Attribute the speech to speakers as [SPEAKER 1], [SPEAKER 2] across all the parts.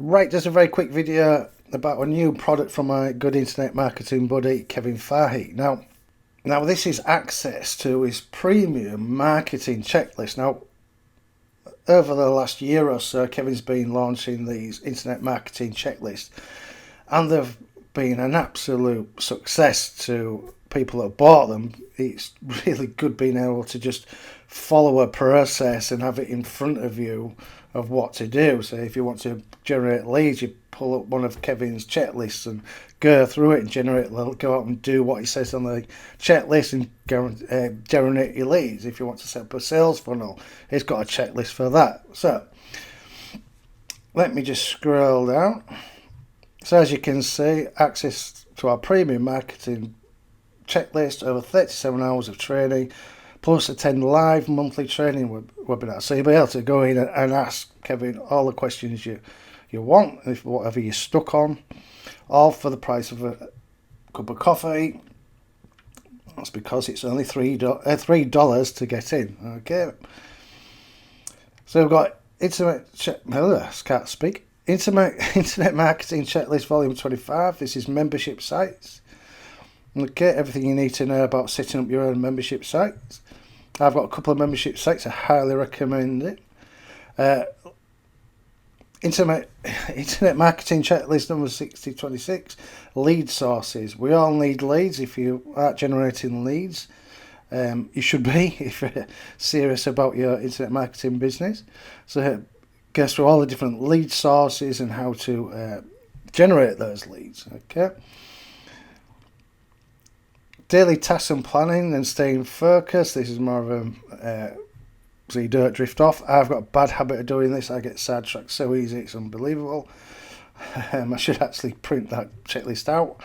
[SPEAKER 1] Right, just a very quick video about a new product from my good internet marketing buddy, Kevin Fahey. Now this is access to his premium marketing checklist. Now, over the last year or so, Kevin's been launching these internet marketing checklists, and they've been an absolute success to people that have bought them. It's really good being able to just follow a process and have it in front of you of what to do. So if you want to generate leads, you pull up one of Kevin's checklists and go through it and go out and do what he says on the checklist and generate your leads. If you want to set up a sales funnel, he's got a checklist for that. So let me just scroll down. So as you can see, access to our premium marketing checklist, over 37 hours of training, plus attend live monthly training webinars. So you'll be able to go in and ask Kevin all the questions you want, if whatever you're stuck on, all for the price of a cup of coffee. That's because it's only $3 to get in. Okay. So we've got Internet Marketing Checklist Volume 25. This is membership sites. Okay, everything you need to know about setting up your own membership sites. I've got a couple of membership sites. I highly recommend it. Internet Marketing Checklist number 6026. Lead sources. We all need leads. If you aren't generating leads, you should be if you're serious about your internet marketing business. So it goes through all the different lead sources and how to generate those leads. Okay. Daily tasks and planning and staying focused. This is more of a so you don't drift off. I've got a bad habit of doing this. I get sidetracked so easy, it's unbelievable. I should actually print that checklist out.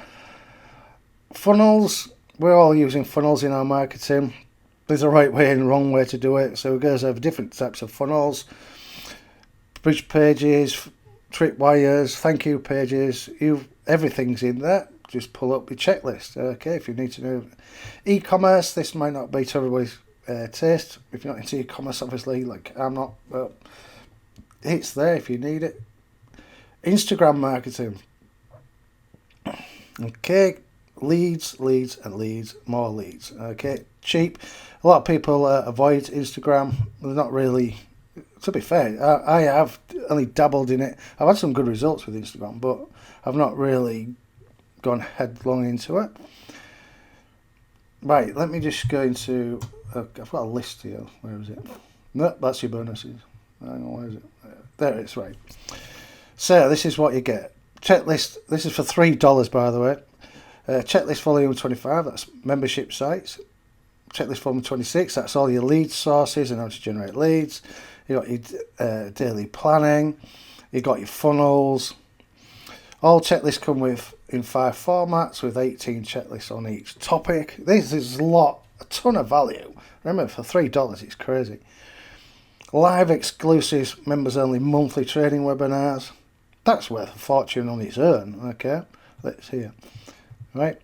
[SPEAKER 1] Funnels. We're all using funnels in our marketing. There's a right way and a wrong way to do it. So it goes over different types of funnels. Bridge pages, tripwires, thank you pages. Everything's in there. Just pull up your checklist. Okay, if you need to know e-commerce, this might not be to everybody's taste. If you're not into e-commerce, obviously, like I'm not, but it's there if you need it. Instagram marketing. Okay, leads, and leads, more leads. Okay, cheap. A lot of people avoid Instagram. They're not really. To be fair, I have only dabbled in it. I've had some good results with Instagram, but I've not really gone headlong into it. Right, let me just go into. I've got a list here. Where is it? No, that's your bonuses. Hang on, where is it? There it is. Right. So this is what you get. Checklist. This is for $3, by the way. Checklist volume 25. That's membership sites. Checklist volume 26. That's all your lead sources and how to generate leads. You got your daily planning. You got your funnels. All checklists come in 5 formats with 18 checklists on each topic. This is a ton of value. Remember, for $3, it's crazy. Live exclusive members only monthly training webinars. That's worth a fortune on its own. Okay, let's hear. Right.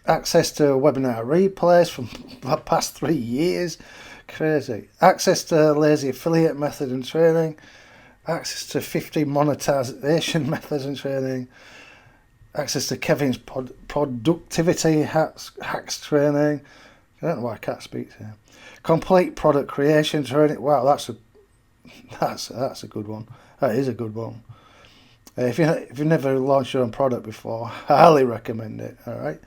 [SPEAKER 1] Access to webinar replays from the past 3 years. Crazy. Access to lazy affiliate method and training. Access to 50 monetization methods and training. Access to Kevin's productivity hacks training. I don't know why I can't speak here. Complete product creation training. Wow, that's a good one. That is a good one. If you've never launched your own product before, I highly recommend it. All right.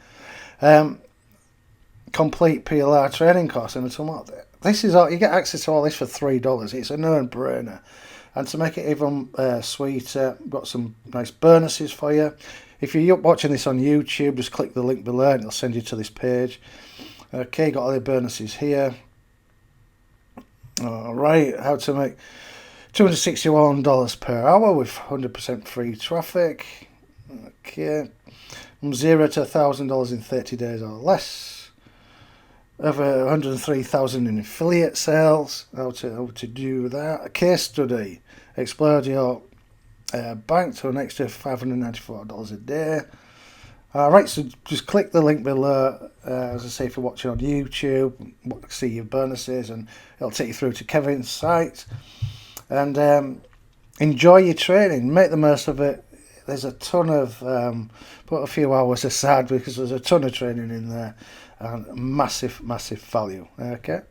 [SPEAKER 1] Complete PLR training course and so on. This is all you get access to all this for $3. It's a no-brainer. And to make it even sweeter, I've got some nice bonuses for you. If you're watching this on YouTube, just click the link below and it'll send you to this page. Okay, got all the bonuses here. Alright, how to make $261 per hour with 100% free traffic. Okay, from $0 to $1,000 in 30 days or less. Over 103,000 in affiliate sales. How to do that? A case study. Explode your bank to an extra $594 a day. Right, so just click the link below. As I say, if you're watching on YouTube, see your bonuses, and it'll take you through to Kevin's site. And enjoy your training, make the most of it. There's a ton of put a few hours aside because there's a ton of training in there and massive value. Okay.